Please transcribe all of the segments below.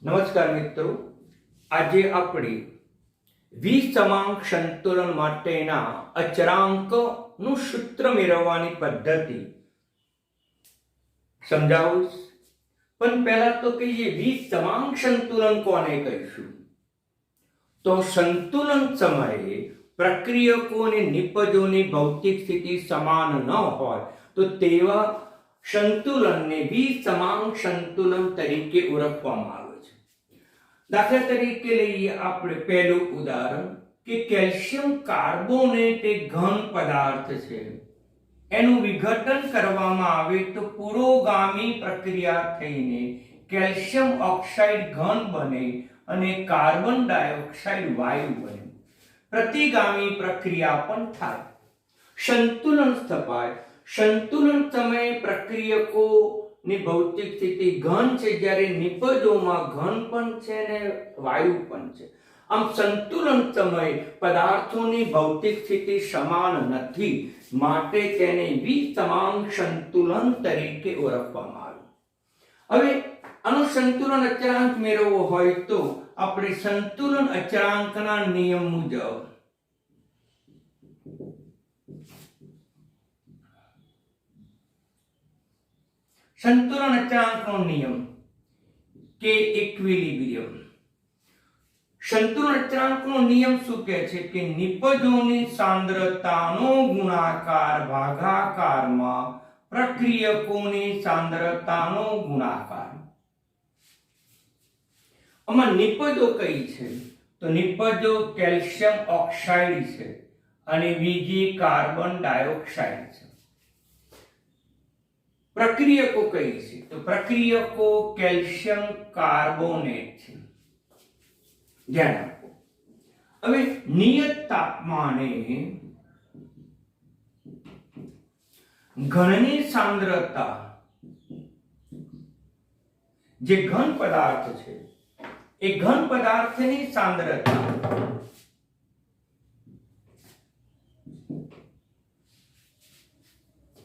નમસ્કાર મિત્રો, આજે આપણે વિસમાંક સંતુલન માટેના અચળાંકનું સૂત્ર મેળવવાની પદ્ધતિ સમજાવું. પણ પહેલા તો કહીએ વિસમાંક સંતુલન કોને કહીશું. તો સંતુલન સમયે પ્રક્રિયકો અને નિપજોની ભૌતિક સ્થિતિ સમાન ન હોય તો તેવા સંતુલનને વિસમાંક સંતુલન તરીકે ઓળખવામાં આવે છે. દાખલા તરીકે લઈએ આપણે પહેલું ઉદાહરણ કે કેલ્શિયમ કાર્બોનેટ એક ઘન પદાર્થ છે. એનું વિઘટન કરવામાં આવે તો પુરોગામી પ્રક્રિયા થઈને કેલ્શિયમ ઓક્સાઇડ ઘન બને અને કાર્બન ડાયોક્સાઇડ વાયુ બને. પ્રતિગામી પ્રક્રિયા પણ થાય, સંતુલન સ્થપાય. સંતુલન સમયે પ્રક્રિયકો ની ભૌતિક સ્થિતિ ઘન છે, જ્યારે નિપજોમાં ઘન પણ છે અને વાયુ પણ છે. આમ સંતુલન સમયે પદાર્થોની ભૌતિક સ્થિતિ સમાન નથી, માટે તેને વિસમાંક સંતુલન તરીકે ઓળખવામાં આવે. હવે આનો સંતુલન અચળાંક મેળવવો હોય તો આપણે સંતુલન અચળાંકના નિયમ મુજબ સંતુલન અચળાંકનો નિયમ કે ઇક્વિલિબ્રિયમ. સંતુલન અચળાંકનો નિયમ શું કહે છે કે નિપજોની સાંદ્રતાનો ગુણાકાર ભાગાકારમાં પ્રક્રિયકોની સાંદ્રતાનો ગુણાકાર. આમાં નિપજો કઈ છે તો નિપજો કેલ્શિયમ ઓક્સાઇડ છે અને બીજી કાર્બન ડાયોક્સાઇડ છે. પ્રક્રિયકો કઈ છે તો પ્રક્રિયકો કેલ્શિયમ કાર્બોનેટ છે. ધ્યાન આપો. હવે નિયત તાપમાને ઘનની સાંદ્રતા, જે ઘન પદાર્થ છે એ ઘન પદાર્થની સાંદ્રતા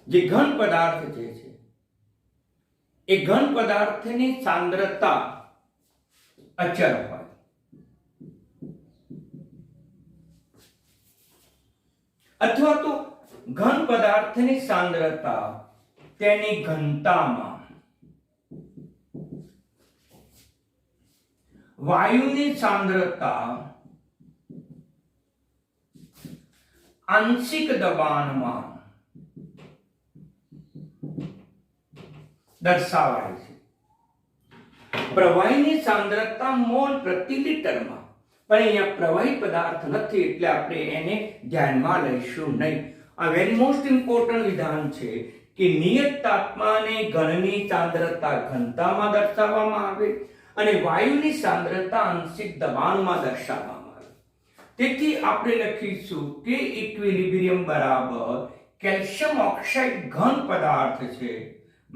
જે ઘન પદાર્થ છે એ ઘન પદાર્થની સાંદ્રતા અચળ હોય અથવા તો ઘન પદાર્થની સાંદ્રતા તેની ઘનતામાં વાયુની સાંદ્રતા આંશિક દબાણમાં દર્શાવાય છે. પ્રવાહીની સાંદ્રતા મોલ પ્રતિ લિટરમાં, પણ અહીંયા પ્રવાહી પદાર્થ નથી એટલે આપણે એને ધ્યાનમાં લઈશું નહીં. આ વેરી મોસ્ટ ઇમ્પોર્ટન્ટ વિધાન છે કે નિયત તાપમાને ઘનની સાંદ્રતા ઘનતામાં દર્શાવવામાં આવે અને વાયુની સાંદ્રતા આંશિક દબાણમાં દર્શાવવામાં આવે. તેથી આપણે લખીશું કે ઇક્વિલિબ્રિયમ બરાબર કેલ્શિયમ ઓક્સાઇડ ઘન પદાર્થ છે,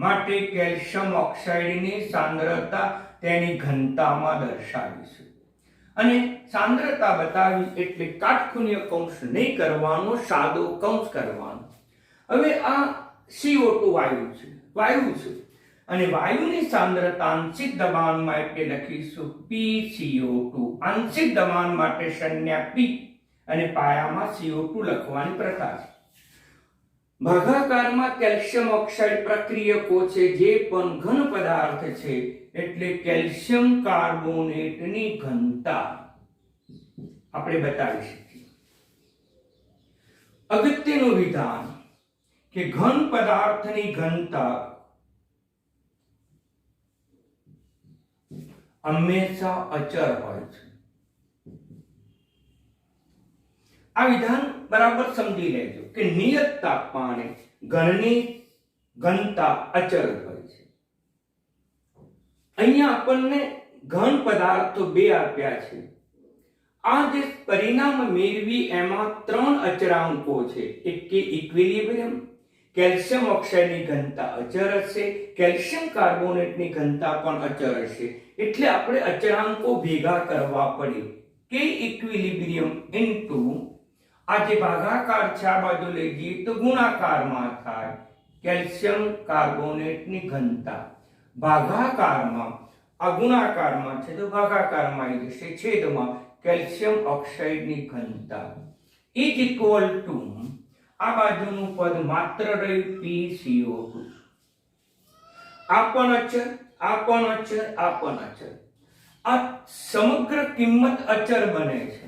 માટે કેલ્શિયમ ઓક્સાઇડની સાંદ્રતા તેની ઘનતામાં દર્શાવીશું. અને સાંદ્રતા બતાવી એટલે કાટખૂણ્ય કૌંસ નહીં કરવાનો, સાદો કૌંસ કરવાનો. હવે આ CO2 વાયુ છે અને વાયુની સાંદ્રતા આંશિક દબાણમાં એટલે લખીશું PCO2. આંશિક દબાણ માટે સંજ્ઞા P અને પાયામાં CO2 લખવાની પ્રથા છે. ભાગાકારમાં કેલ્શિયમ ઓક્સાઇડ પ્રક્રિયકો છે જે પણ ઘન પદાર્થ છે એટલે કેલ્શિયમ કાર્બોનેટની ઘનતા આપણે બતાવી શકીએ. અગત્યનું વિધાન કે ઘન પદાર્થની ઘનતા હંમેશા અચળ હોય છે. આ વિધાન બરાબર સમજી લેજો કે નિયત તાપમાને ઘનની ઘનતા અચળ હોય છે. અહીંયા આપણને ઘન પદાર્થો બે આપ્યા છે. આ જે પરિણામ મેળવી એમાં 3 અચળાંકો છે. એક કે ઇક્વિલિબ્રિયમ, કેલ્શિયમ ઓક્સાઇડની ઘનતા અચળ હશે, કેલ્શિયમ કાર્બોનેટની ઘનતા પણ અચળ હશે. એટલે આપણે અચળાંકો ભેગા કરવા પડે કે ઇક્વિલિબ્રિયમ ઇન્ટુ આ જે ભાગાકાર છે આ બાજુ લઈ જઈએ તો ગુણાકારમાં થાય કેલ્શિયમ કાર્બોનેટની ઘનતા, ભાગાકારમાં આ ગુણાકારમાં છે તો ભાગાકારમાં આવી જશે, છેદમાં કેલ્શિયમ ઓક્સાઇડની ઘનતા ઇઝ ઇક્વલ ટુ આ બાજુનું પદ માત્ર રહ્યું PCO2. આ પણ અચર, આ પણ અચર, આ પણ અચર. આ સમગ્ર કિંમત અચર બને છે,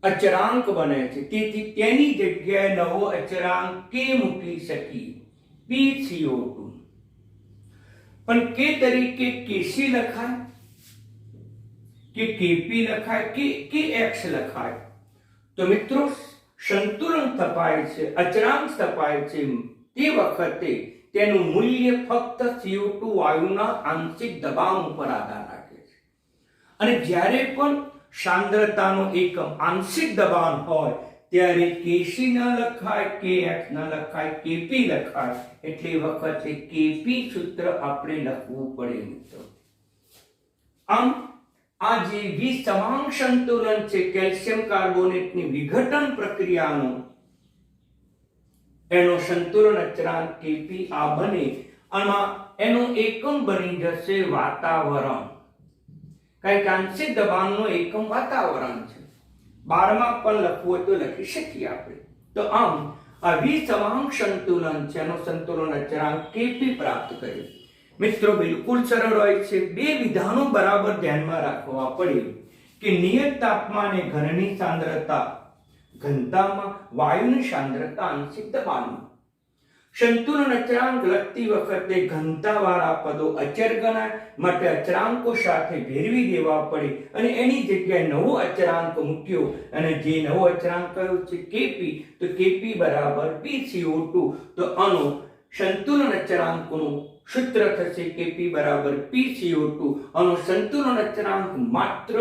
અચરાંક બને છે. તેથી તેની જગ્યાએ નવો અચરાંક કે મૂકી શકીએ, PCO2. પણ કે તરીકે Kc લખાય કે Kp લખાય કે Kx લખાય. તો મિત્રો સંતુલન તપાય છે, અચળાંક તપાય છે, તે વખતે તેનું મૂલ્ય ફક્ત CO2 વાયુના આંશિક દબાણ ઉપર આધાર રાખે છે. અને જ્યારે પણ સાંદ્રતાનો એકમ આંશિક દબાણ હોય ત્યારે Kc ન લખાય, Kx ન લખાય, Kp લખાય. એટલે વખતે Kp સૂત્ર આપણે લખવું પડે મિત્રો. આમ આ જે વિસમાંગ સંતુલન છે કેલ્શિયમ કાર્બોનેટની વિઘટન પ્રક્રિયાનો, એનો સંતુલન અચળાંક Kp આ બને. આમાં એનો એકમ બની જશે વાતાવરણ, કારણ કે આંશિક દબાણનો એકમ વાતાવરણ છે. 12માં પણ લખવું હોય તો લખી શકીએ આપણે. તો આમ આ વિસમાંગ સંતુલન છે, એનો સંતુલન અચળાંક Kp પ્રાપ્ત કર્યો. મિત્રો બિલકુલ સરળ હોય છે. બે વિધાનો બરાબર ધ્યાનમાં રાખવા પડે કે નિયત તાપમાને ઘનની સાંદ્રતા ઘનતામાં, વાયુની સાંદ્રતા આંશિક દબાણમાં. સંતુલન અચળાંક લખતી વખતે ઘનતાવાળા પદો અચર ગણાય, માટે અચળાંકો સાથે ભેળવી દેવા પડે અને એની જગ્યાએ નવો અચળાંક મૂક્યો. અને જે નવો અચળાંક કયો છે Kp, તો Kp બરાબર PCO2. તો આનો સંતુલન અચળાંકનું સૂત્ર થશે Kp બરાબર PCO2. આનો સંતુલન અચળાંક માત્ર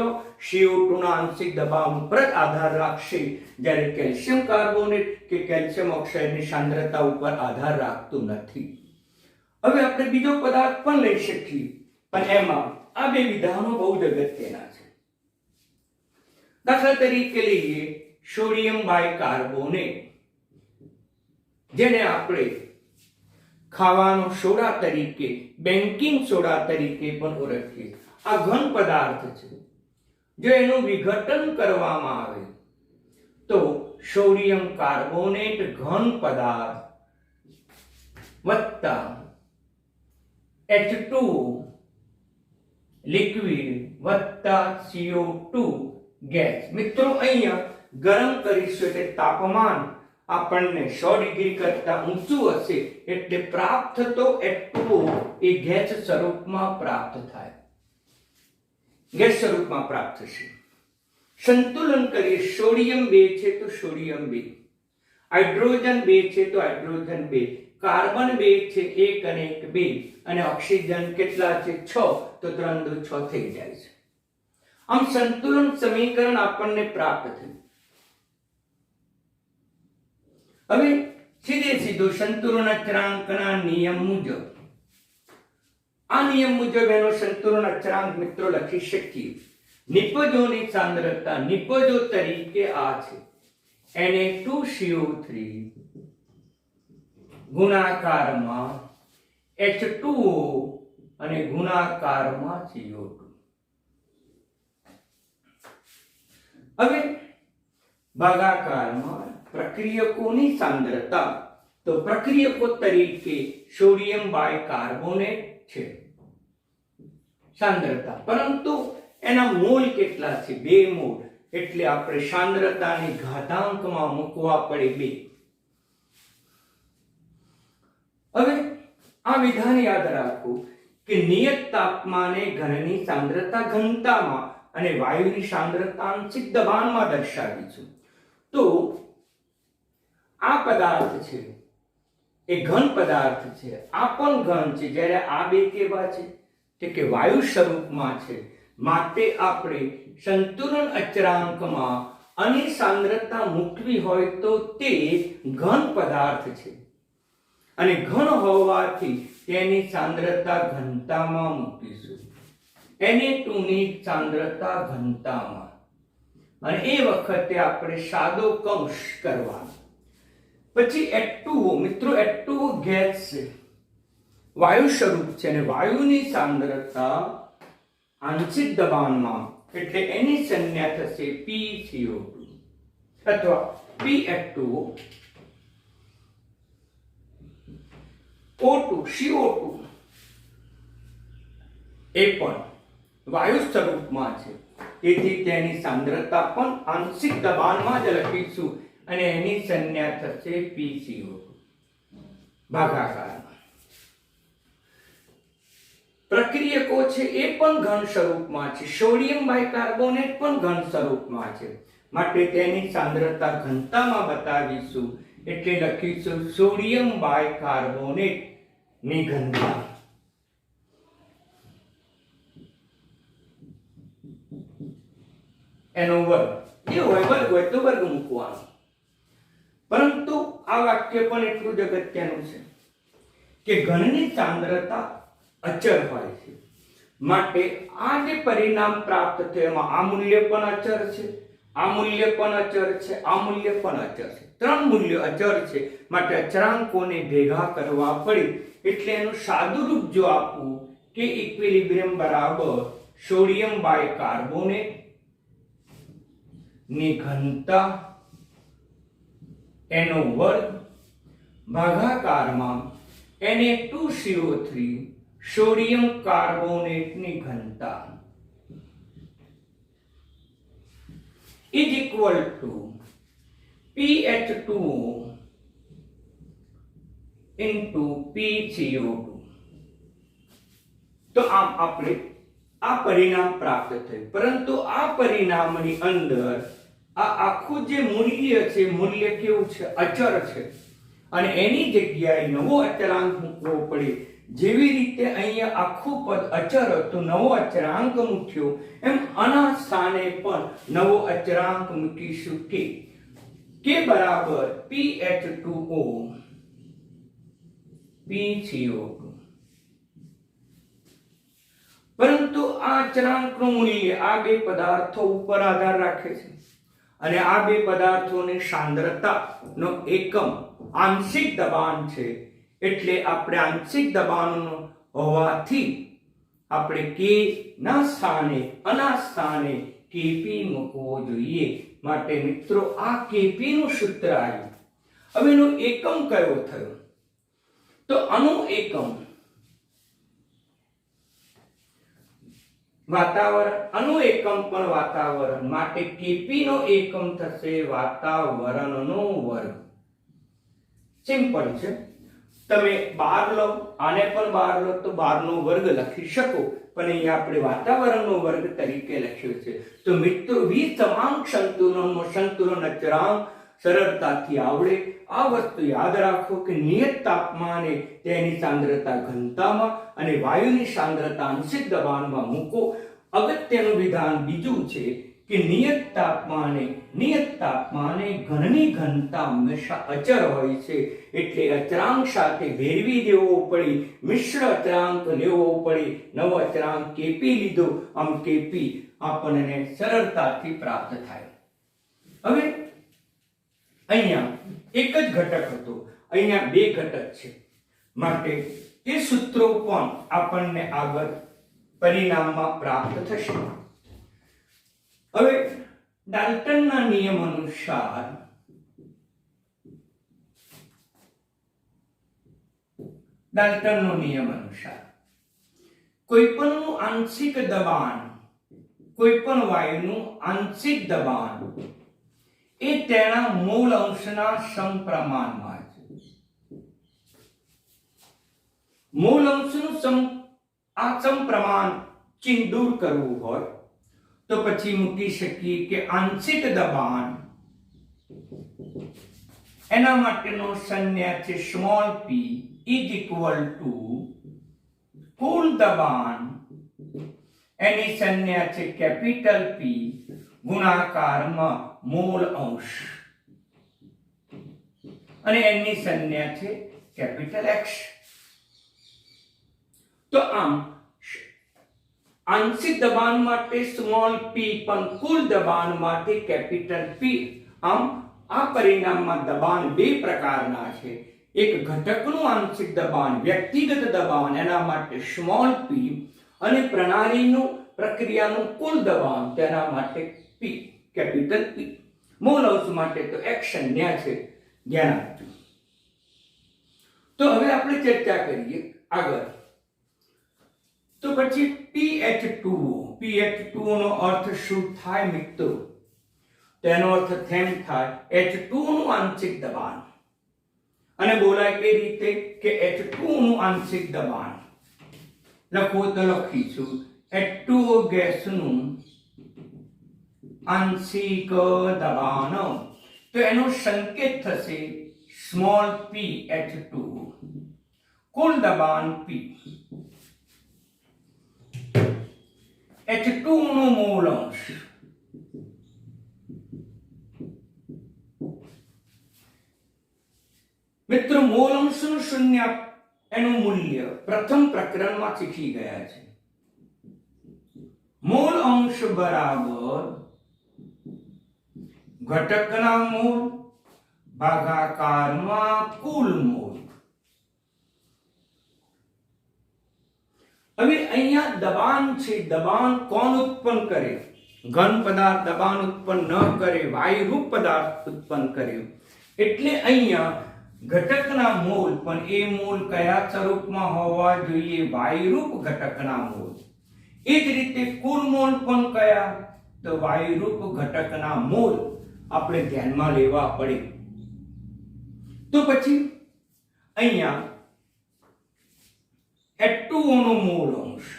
CO2 ના આંશિક દબાણ ઉપર આધાર રાખશે, જ્યારે કેલ્શિયમ કાર્બોનેટ કે કેલ્શિયમ ઓક્સાઇડની સાંદ્રતા ઉપર આધાર રાખતું નથી. હવે આપણે બીજો પદાર્થ પણ લઈ શકીએ, પણ એમાં આ બે વિધાનો બહુ જ અગત્યના છે. દાખલા તરીકે લઈએ સોડિયમ બાયકાર્બોનેટ, જેને આપણે ખાવાનો સોડા તરીકે, બેકિંગ સોડા તરીકે પણ ઓળખીએ. આ ઘન પદાર્થ છે. જો એનું વિઘટન કરવામાં આવે તો સોડિયમ કાર્બોનેટ ઘન પદાર્થ વત્તા H2O લિક્વિડ વત્તા CO2 ગેસ. મિત્રો અહીંયા ગરમ કરીશું એટલે તાપમાન આપણને 100 ડિગ્રી કરતા ઊંચું હશે, એટલે પ્રાપ્ત થતો H2O એ ગેસ સ્વરૂપમાં પ્રાપ્ત થાય, ગેસ સ્વરૂપમાં પ્રાપ્ત થશે. સંતુલન કરીએ, સોડિયમ 2 છે તો સોડિયમ 2, હાઇડ્રોજન 2 છે તો હાઇડ્રોજન 2, કાર્બન 2 છે 1 અને 1 2, અને ઓક્સિજન કેટલા છે 6, તો 3 2 6 થઈ જાય છે. આમ સંતુલન સમીકરણ આપણને પ્રાપ્ત થયું. હવે સીધે સીધું સંતુલન અચળાંકના નિયમ મુજબ, આ નિયમ મુજબ એનો સંતુલન અચળાંક મિત્રો લખી શકીએ. નિપજોની સાંદ્રતા નિપજો તરીકે આ છે Na2CO3 ગુણાકારમાં H2O અને ગુણાકારમાં CO2. હવે ભાગાકારમાં પ્રક્રિયકોની સાંદ્રતા, તો પ્રક્રિયકો તરીકે સોડિયમ બાયકાર્બોનેટ છે સાંદ્રતા, પરંતુ એના મોલ કેટલા છે 2 મોલ, એટલે આપણે સાંદ્રતાની ઘાતાંકમાં મૂકવા પડે 2. હવે આ વિધાન યાદ રાખો કે નિયત તાપમાને ઘનની સાંદ્રતા ઘનતામાં અને વાયુની સાંદ્રતા આંશિક દબાણમાં દર્શાવી છે. તો આ પદાર્થ છે એ ઘન પદાર્થ છે, આ પણ ઘન છે, જ્યારે આ બે કેવા છે તે કે વાયુ સ્વરૂપમાં છે. માટે આપણે સંતુલન અચળાંકમાં અને સાંદ્રતા મૂકવી હોય તો તે ઘન પદાર્થ છે, અને ઘન હોવાથી તેની સાંદ્રતા ઘનતામાં મૂકીશું, Na2 ની સાંદ્રતા ઘનતામાં. અને એ વખતે આપણે સાદો કૌંસ કરવાનો. પછી H2O, મિત્રો H2O ગેસ છે, વાયુ સ્વરૂપ છે, અને વાયુની સાંદ્રતા આંશિક દબાણમાં એટલે એની સંજ્ઞા થશે PCO2 અથવા PH2O O2 CO2 એ પણ વાયુ સ્વરૂપમાં છે, તેથી તેની સાંદ્રતા પણ આંશિક દબાણમાં જ લખીશું અને એની સંજ્ઞા થશે PCO2 ભાગાકારમાં. પ્રક્રિયકો છે એ પણ ઘન સ્વરૂપમાં છે. સોડિયમ બાયકાર્બોનેટ પણ ઘન સ્વરૂપમાં છે, માટે તેની સાંદ્રતા ઘનતામાં બતાવીશું એટલે લખીશું સોડિયમ બાયકાર્બોનેટ ની ઘનતા એનો વર્ગ. એ હોય વર્ગ હોય તો વર્ગ મૂકવાનો. પરંતુ આ વાક્ય પણ એટલું જ અગત્યનું છે કે ઘનની સાંદ્રતા અચર હોય છે, માટે આ જે પરિણામ પ્રાપ્ત થયું એમાં આ મૂલ્ય પણ અચર છે, આ મૂલ્ય પણ અચર છે, આ મૂલ્ય પણ અચર છે. ત્રણ મૂલ્યો અચર છે, માટે અચળાંકોને ભેગા કરવા પડે. એટલે એનું સાદું રૂપ જો આપવું કે ઇક્વિલિબ્રિયમ બરાબર સોડિયમ બાયકાર્બોનેટ ની ઘનતા એનો વર્ગ ભાગાકારમાં Na2CO3 સોડિયમ કાર્બોનેટની ઘનતા is equal to PH2O into PCO2. તો આમ આપણે આ પરિણામ પ્રાપ્ત થયું. પરંતુ આ પરિણામની અંદર આ આખું જે મૂલ્ય છે, મૂલ્ય કેવું છે? અચર છે, અને એની જગ્યાએ નવો અચળાંક મૂકવો પડે. જેવી રીતે અહીંયા આખું પદ અચર હતું, નવો અચળાંક મૂક્યો, એમ આના સ્થાને પણ નવો અચળાંક મૂકીશું કે બરાબર PH2O PCO2. પરંતુ આ અચળાંકનું મૂલ્ય આ બે પદાર્થો ઉપર આધાર રાખે છે, અને આ બે પદાર્થોની સાંદ્રતાનો એકમ આંશિક દબાણ છે. એટલે આપણે આંશિક દબાણનો હોવાથી આપણે કે ના સ્થાને આના સ્થાને Kp મૂકવો જોઈએ. માટે મિત્રો આ Kp નું સૂત્ર આવ્યું. હવે એનો એકમ કયો થયો? તો અણુ એકમ વાતાવરણ, અણુ એકમ પણ વાતાવરણ, માટે Kp નો એકમ થશે વાતાવરણનો વર્ગ. સિમ્પલ છે. તમે 12 લો, આને પણ 12 લો તો 12 નો વર્ગ લખી શકો, પણ અહીંયા આપણે વાતાવરણનો વર્ગ તરીકે લખ્યો છે. તો મિત્રો વિસમાંક સંતુલનનો સંતુલન અચળાંક સરળતાથી આવડે. આ વસ્તુ યાદ રાખો કે નિયત તાપમાને તેની સાંદ્રતા ઘનતામાં અને વાયુની સાંદ્રતા આંશિક દબાણમાં મૂકો. અગત્યનું વિધાન બીજું છે કે નિયત તાપમાને ઘનની ઘનતા હંમેશા અચર હોય છે. એટલે અચળાંક સાથે ભેળવી દેવો પડે, મિશ્ર અચળાંક લેવો પડે. નવો અચળાંક Kp લીધો, આમ Kp આપણને સરળતાથી પ્રાપ્ત થાય. હવે અહીંયા એક જ ઘટક હતો, અહીંયા બે ઘટક છે, માટે એ સૂત્રો પણ આપણને આગળ પરિણામમાં પ્રાપ્ત થશે. હવે ડાલ્ટનના નિયમ અનુસાર કોઈપણનું આંશિક દબાણ, કોઈપણ વાયુનું આંશિક દબાણ એ તેના મૂળ અંશના સમપ્રમાણમાં છે. મૂળ અંશનું સમપ્રમાણ ચિહ્ન દૂર કરવું હોય તો પછી મૂકી શકીએ કે આંશિક દબાણ એના માટેનો સંજ્ઞા છે small p is equal to કુલ દબાણ એની સંજ્ઞા છે કેપિટલ P ગુણાકારમાં મૂળ અંશ, અને એની સંજ્ઞા છે કેપિટલ X. તો આમ આંશિક દબાણ માટે સ્મોલ p પણ કુલ દબાણ માટે કેપિટલ P. આમ આ પરિણામમાં દબાણ બે પ્રકારના છે. એક ઘટકનું આંશિક દબાણ, વ્યક્તિગત દબાણ, એના માટે સ્મોલ p, અને પ્રક્રિયાનું કુલ દબાણ તેના માટે પી, કેપિટલ પી. મોલ અંશ માટે તો એક્શન ન્યા છે, ધ્યાન આપજો. તો હવે આપણે ચર્ચા કરીએ આગળ. તો પછી PH2O નો અર્થ શું થાય મિત્રો? તેનો અર્થ તેમ થાય H2O નું આંશિક દબાણ. અને બોલાય કઈ રીતે કે H2O નું આંશિક દબાણ લખો તો લખીશું H2O ગેસનું આંશિક દબાણ. તો એનો સંકેત થશે સ્મોલ p H2O. કુલ દબાણ p. H2O નો મોલ અંશ મિત્રો, મોલ અંશનું શૂન્ય એનું મૂલ્ય પ્રથમ પ્રકરણમાં શીખી ગયા છે. મોલ અંશ બરાબર ઘટકના મોલ ભાગાકારમાં કુલ મોલ. હવે અહીંયા દબાણ છે. દબાણ કોણ ઉત્પન્ન કરે? ઘન પદાર્થ દબાણ ઉત્પન્ન ન કરે, વાયુરૂપ પદાર્થ ઉત્પન્ન કરે. એટલે અહીંયા ઘટકના મોલ, પણ એ મોલ કયા સ્વરૂપમાં હોવા જોઈએ? વાયુરૂપ ઘટકના મોલ. એ જ રીતે કુલ મોલ પણ કયા? તો વાયુરૂપ ઘટકના મોલ આપણે ધ્યાનમાં લેવા પડે. તો પછી અહીંયા H2O નો મોલ અંશ.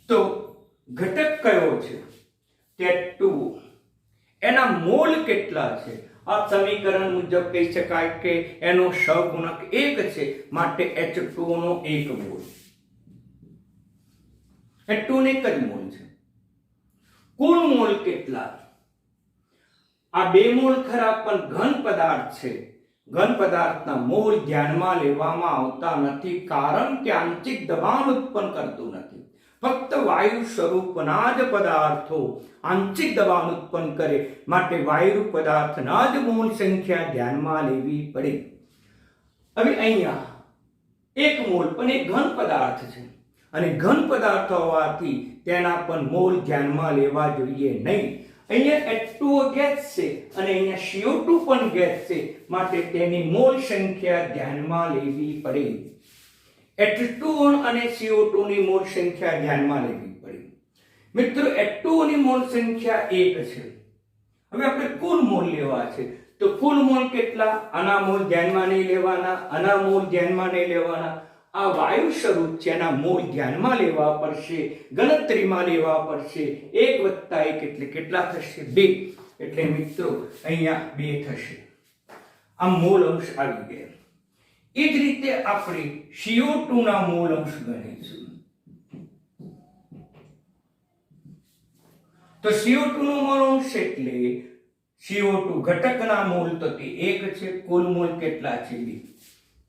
તો ઘટક કયો છે? H2O. એના મોલ કેટલા છે? આ સમીકરણ મુજબ કહી શકાય કે એનો સહગુણક 1 છે, માટે H2O નો 1 મોલ. H2O ને 1 જ મોલ છે. કુલ મોલ કેટલા? આ 2 મોલ ખરા, પણ ઘન પદાર્થ છે. ઘન પદાર્થના મોલ ધ્યાનમાં લેવામાં આવતા નથી, કારણ કે આંશિક દબાણ ઉત્પન્ન કરતું નથી. ફક્ત વાયુ સ્વરૂપના જ પદાર્થો આંશિક દબાણ ઉત્પન્ન કરે, માટે વાયુ પદાર્થના જ મોલ સંખ્યા ધ્યાનમાં લેવી પડે. હવે અહીંયા 1 મોલ પણ એક ઘન પદાર્થ છે, અને ઘન પદાર્થ હોવાથી તેના પણ મોલ ધ્યાનમાં લેવા જોઈએ નહીં. અહીંયા H2O ગેસ છે અને અહીંયા CO2 પણ ગેસ છે, માટે તેની મોલ સંખ્યા ધ્યાનમાં લેવી પડે. H2O અને CO2 ની મોલ સંખ્યા ધ્યાનમાં લેવી પડે. મિત્રો, H2O ની મોલ સંખ્યા 1 છે. હવે આપણે કુલ મોલ લેવા છે. તો કુલ મોલ કેટલા? આના મોલ ધ્યાનમાં નહીં લેવાના, આના મોલ ધ્યાનમાં નહીં લેવાના. આ વાયુ સ્વરૂપ છે, એના મોલ ધ્યાનમાં લેવા પડશે, ગણતરીમાં લેવા પડશે. 1 + 1 એટલે કેટલા થશે? 2. એટલે મિત્રો અહીંયા 2 થશે. આ મોલ અંશ આવી ગયા. એ જ રીતે આપણે CO2 ના મોલ અંશ ગણીશું. તો CO2 નો મોલ અંશ એટલે CO2 ઘટકના મોલ તો તે 1 છે, કુલ મોલ કેટલા છે? 2.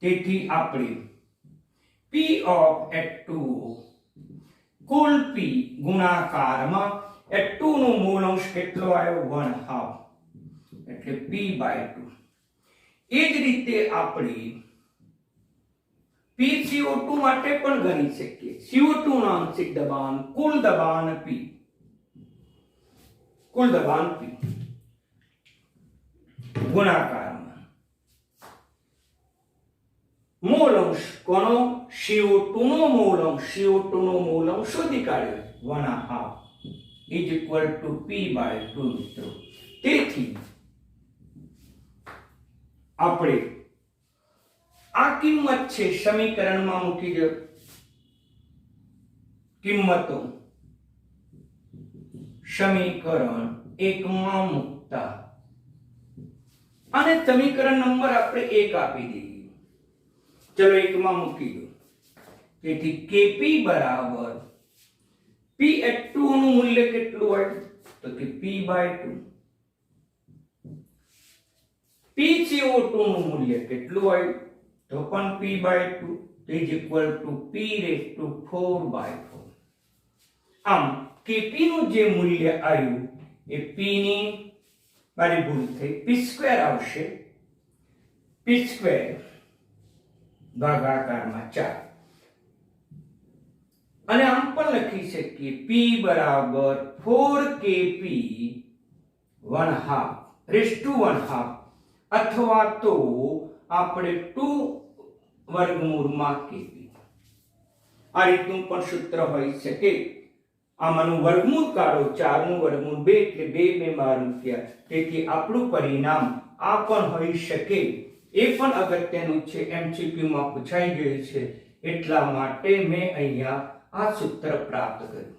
તેથી આપણે P of H2O cool P ગુણાકારમાં H2 નો મોલ અંશ કેટલો આવ્યો? 1/2 એટલે P/2. એ જ રીતે આપણે PCO2 માટે પણ ગણી શકીએ. CO2 નું આંશિક દબાણ, કુલ દબાણ P, કુલ દબાણ P ગુણાકારમાં મોલ અંશ કોનો? CO2 નો મોલ અંશ. CO2 નો મોલ અંશ શોધી કાઢ્યો 1/2 = P/2 મિત્રો. તેથી આપણે આ કિંમત છે સમીકરણમાં મૂકી દો. કિંમતો સમીકરણ 1 માં મૂકતા અને સમીકરણ નંબર આપણે 1 આપી દઈએ. ચલો 1 માં મૂકી દો. તેથી Kp બરાબર PH2O નું મૂલ્ય કેટલું હોય? તો કે P/2. PCO2 નું મૂલ્ય કેટલું હોય? તો પણ P/2 = P⁴/4. આમ Kp નું જે મૂલ્ય આવ્યું એ P ની મારી ભૂલ થઈ, P² આવશે. P² ભાગાકારમાં 4. અને આમ પણ લખી શકીએ p બરાબર 4kp 1/2 અથવા તો આપણે 2 વર્ગમૂળમાં kp આ રીતનું પણ સૂત્ર હોઈ શકે. આમાંનું વર્ગમૂળ કાઢો 4 નું વર્ગમૂળ 2 એટલે 2 2 12 મૂક્યા, તેથી આપણું પરિણામ આ પણ હોઈ શકે. એ પણ અગત્યનું છે, MCQ માં પૂછાઈ ગયું છે, એટલા માટે મેં અહીંયા આ સૂત્ર પ્રાપ્ત કર્યું.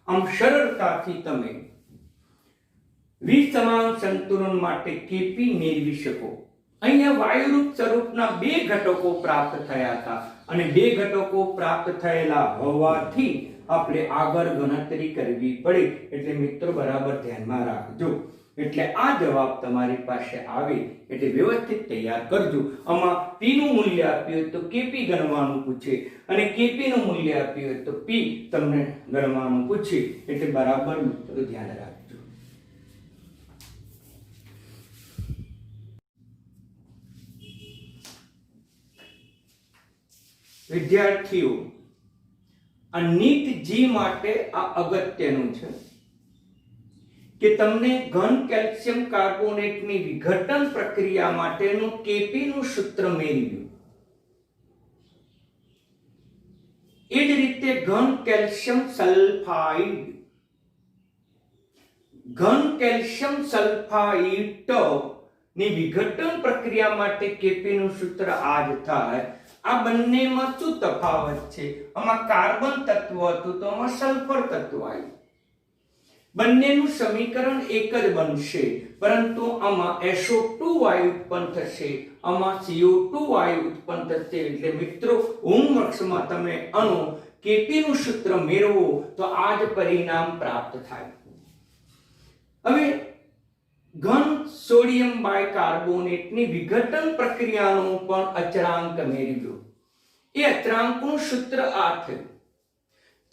આમ સરળતાથી તમે વિસમાન સંતુલન માટે kp મેળવી શકો. અહીંયા વાયુરૂપ સ્વરૂપના બે ઘટકો પ્રાપ્ત થયા હતા અને બે ઘટકો પ્રાપ્ત થયેલા હોવાથી આપણે આગળ ગણતરી કરવી પડી. એટલે મિત્રો બરાબર ધ્યાનમાં રાખજો. એટલે આ જવાબ તમારી પાસે આવે એટલે વ્યવસ્થિત તૈયાર કરજો. આમાં p નું મૂલ્ય આપ્યું હોય તો kp ગણવાનું પૂછે અને kp નું મૂલ્ય આપ્યું હોય તો p તમને ગણવાનું પૂછે. એટલે બરાબર મિત્રો ધ્યાન રાખજો. વિદ્યાર્થીઓ, આ નીટ જી માટે આ અગત્યનું છે કે તમને ઘન કેલ્શિયમ કાર્બોનેટની વિઘટન પ્રક્રિયા માટેનું kp નું સૂત્ર મેળવ્યું. એ જ રીતે ઘન કેલ્શિયમ સલ્ફાઇડ ની વિઘટન પ્રક્રિયા માટે kp નું સૂત્ર આ જ થાય. આ બંનેમાં શું તફાવત છે? આમાં કાર્બન તત્વ હતું તો આમાં સલ્ફર તત્વ આવ્યું. બંનેનું સમીકરણ એક જ બનશે, પરંતુ આમાં SO2 વાયુ ઉત્પન્ન થશે, આમાં CO2 વાયુ ઉત્પન્ન થશે. એટલે મિત્રો હોમવર્ક્સમાં તમે આનો kp નું સૂત્ર મેળવો તો આ જ પરિણામ પ્રાપ્ત થાય. હવે ઘન સોડિયમ બાયકાર્બોનેટની વિઘટન પ્રક્રિયાનો પણ અચળાંક મેળવ્યો. એ અચળાંકનું સૂત્ર આ થયું.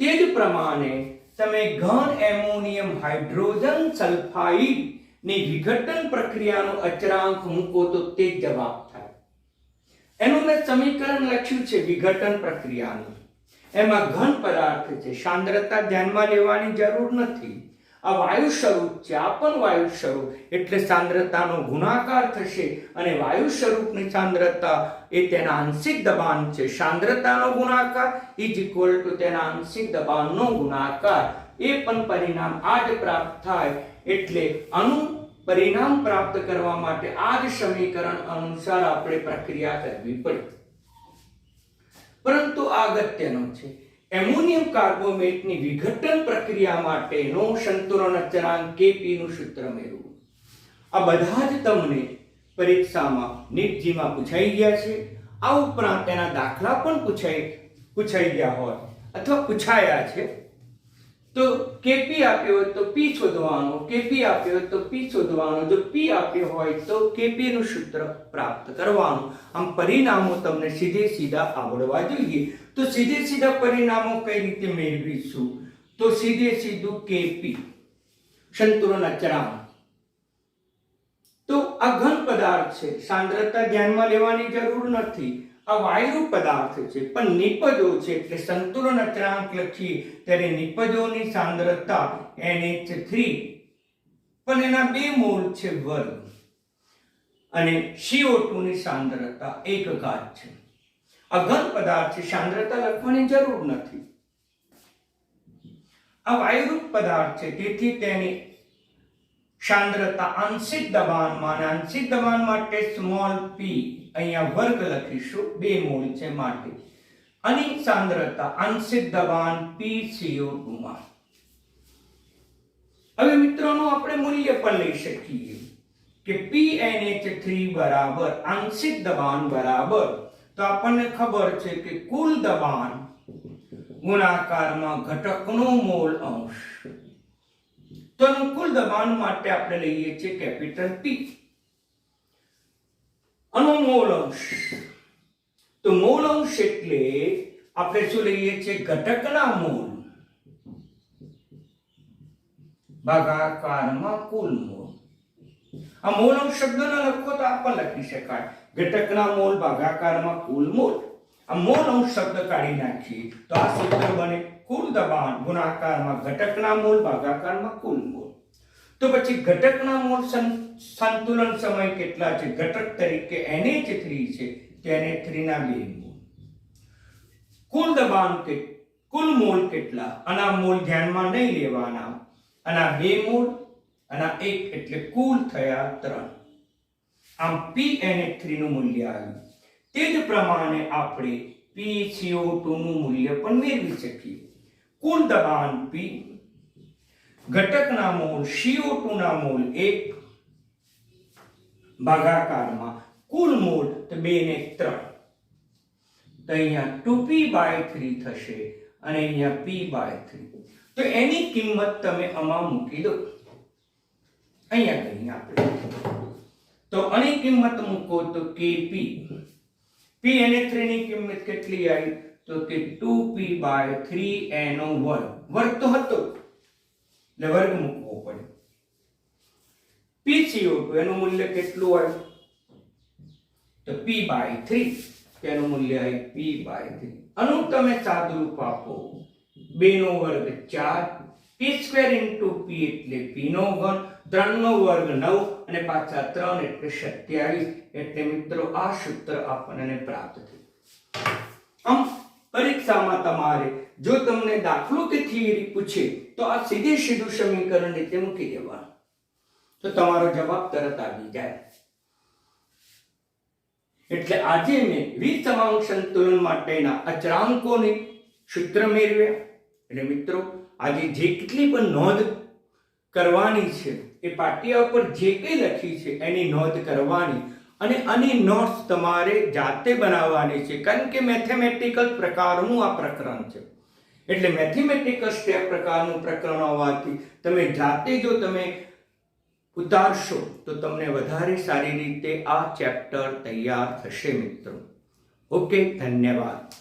તે જ પ્રમાણે તમે ઘન એમોનિયમ હાઇડ્રોજન સલ્ફાઇડ ની વિઘટન પ્રક્રિયાનો અચળાંક મૂકો તો તે જવાબ થાય. એનું મેં સમીકરણ લખ્યું છે વિઘટન પ્રક્રિયાનું. એમાં ઘન પદાર્થ છે, સાંદ્રતા ધ્યાનમાં લેવાની જરૂર નથી. આ વાયુ સ્વરૂપ છે, આ પણ વાયુ સ્વરૂપ, એટલે સાંદ્રતાનો ગુણાકાર થશે અને વાયુ સ્વરૂપની સાંદ્રતા એ તેના આંશિક દબાણ છે. સાંદ્રતાનો ગુણાકાર ઇઝ ઇક્વલ ટુ તેના આંશિક દબાણનો ગુણાકાર. એ પણ પરિણામ આ જ પ્રાપ્ત થાય. એટલે આનું પરિણામ પ્રાપ્ત કરવા માટે આ જ સમીકરણ અનુસાર આપણે પ્રક્રિયા કરવી પડે. પરંતુ આ અગત્યનું છે, એમોનિયમ કાર્બોનેટની વિઘટન પ્રક્રિયા માટેનો સંતુલન અચળાંક kp નું સૂત્ર મેળવવું. આ બધા જ તમને પરીક્ષામાં નીટજીમાં પૂછાઈ ગયા છે. આ ઉપરાંત તેના દાખલા પણ પૂછાઈ ગયા હોય અથવા પૂછાયા છે. તો kp આપ્યો હોય તો p શોધવાનો, kp આપ્યો હોય તો p શોધવાનો, જો p આપ્યો હોય તો kp નું સૂત્ર પ્રાપ્ત કરવાનું. આમ પરિણામો તમને સીધે સીધા આવડવા જોઈએ. તો સીધે સીધા પરિણામો કઈ રીતે મેળવીશું? તો સીધે સીધું kp સંતુલન અચળાંક. તો આ ઘન પદાર્થ છે, સાંદ્રતા ધ્યાનમાં લેવાની જરૂર નથી. આ વાયુ પદાર્થ છે પણ નિપજો છે, એટલે સંતુલન અચળાંક લખીએ ત્યારે નિપજોની સાંદ્રતા NH3 પણ એના 2 મોલ છે વર્ગ અને CO2 ની સાંદ્રતા 1 ઘાત છે. આ ઘન પદાર્થ છે, સાંદ્રતા લખવાની જરૂર નથી. આ વાયુરૂપ પદાર્થ છે, તેથી તેની સાંદ્રતા આંશિક દબાણમાં, અને આંશિક દબાણ માટે સ્મોલ p અહીંયા વર્ગ લખીશું, 2 મોલ છે માટે. આની સાંદ્રતા આંશિક દબાણ PCO2 માં. હવે મિત્રોનો આપણે મૂલ્ય પણ લઈ શકીએ કે PnH3 બરાબર આંશિક દબાણ બરાબર, તો આપણને ખબર છે કે કુલ દબાણ ગુણાકારમાં ઘટકનો મોલ અંશ. તો કુલ દબાણ માટે આપણે લઈએ છીએ કેપિટલ P. આનો મોલ અંશ, તો મોલ અંશ એટલે આપણે શું લઈએ છીએ? ઘટકના મોલ ભાગાકારમાં કુલ મોલ. આ મોલ અંશ શબ્દ ન લખો તો આ પણ લખી શકાય, ઘટકના મોલ ભાગાકારમાં કુલ મોલ. આ મોલ અંશ શબ્દ કાઢી નાખીએ તો આ સૂત્ર બને કુલ દબાણ ગુણાકારમાં ઘટકના મોલ ભાગાકારમાં કુલ મોલ. તો પછી ઘટકના મોલ સંતુલન સમય કેટલા છે? ઘટક તરીકે NH3 છે, તો NH3 ના 2 મોલ. કુલ દબાણ કે કુલ મોલ કેટલા? આના મોલ ધ્યાનમાં નહીં લેવાના, આના 2 મોલ આના 1 એટલે કુલ થયા 3. આમ PNH3 નું મૂલ્ય આવ્યું. તે જ પ્રમાણે આપણે PCO2 નું મૂલ્ય પણ મેળવી શકીએ. કુલ દબાણ P, ઘટકના મોલ CO2 ના મોલ 1 ભાગાકારમાં કુલ મોલ તો 2 ને 3, તો અહીંયા 2p/3 થશે અને અહીંયા p/3. તો એની કિંમત તમે આમાં મૂકી દો, અહીંયા ગણી આપણે. તો આની કિંમત મૂકો તો Kp, PNH3 ની કિંમત કેટલી આવી? તો કે 2p/3 વર્ગ. વર્ગ તો હતો એટલે વર્ગ મૂકવો પડે. PCO2 એનું મૂલ્ય કેટલું આવ્યું? તો p/3, તેનું મૂલ્ય આવ્યું p/3. આનું તમે સાદુરૂપ આપો, 2 નો વર્ગ 4, p² * p એટલે p નો ઘન, 3 નો વર્ગ 9 અને પાછા 3 એટલે 27. એટલે મિત્રો આ સૂત્ર આપણને પ્રાપ્ત થયું. આમ પરીક્ષામાં તમારે જો તમને દાખલો કે થિયરી પૂછે તો આ સીધું સમીકરણ રીતે મૂકી દેવાનું, તો તમારો જવાબ તરત આવી જાય. એટલે આજે મેં વિસમાંક સંતુલન માટેના અચળાંકોની સૂત્ર મેળવ્યા. એટલે મિત્રો આજે જે કેટલી પણ નોંધ કરવાની છે એ પાટિયા ઉપર જે કંઈ લખી છે એની નોંધ કરવાની અને આની નોટ્સ તમારે જાતે બનાવવાની છે, કારણ કે મેથેમેટિકલ પ્રકારનું આ પ્રકરણ છે. એટલે મેથેમેટિકલ સ્ટેપ પ્રકારનું પ્રકરણ હોવાથી તમે જાતે જો તમે ઉતારશો તો તમને વધારે સારી રીતે આ ચેપ્ટર તૈયાર થશે મિત્રો. ઓકે, ધન્યવાદ.